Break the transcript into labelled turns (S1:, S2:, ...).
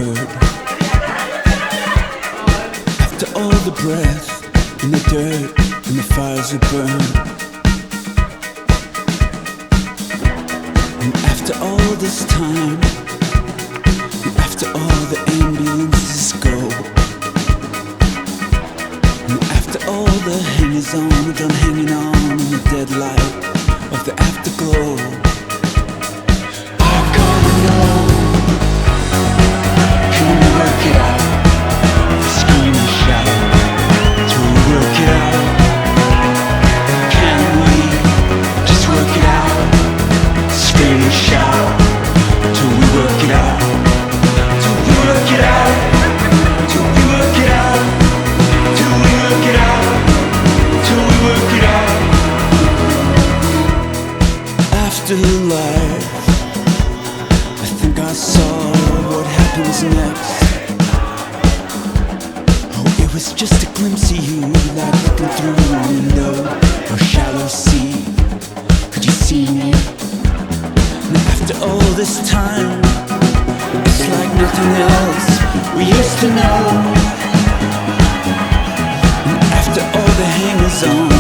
S1: word. After all the breath and the dirt and the fires we burn, and after all this time, and after all the ambulances go, and after all the hangers-on done hanging on in the dead light of the afterglow, I gotta know, can we work it out? Scream and shout till we work it out. Can we just work it out? Scream and shout till we work it out. Till we work it out. Till we work it out. Till we work it out. Till we work it out. After life, I think I saw what happens next. Oh, it was just a glimpse of you, like looking through a window or shallow sea. Could you see me? And after all this time, it's like nothing else we used to know. And after all the hangers-on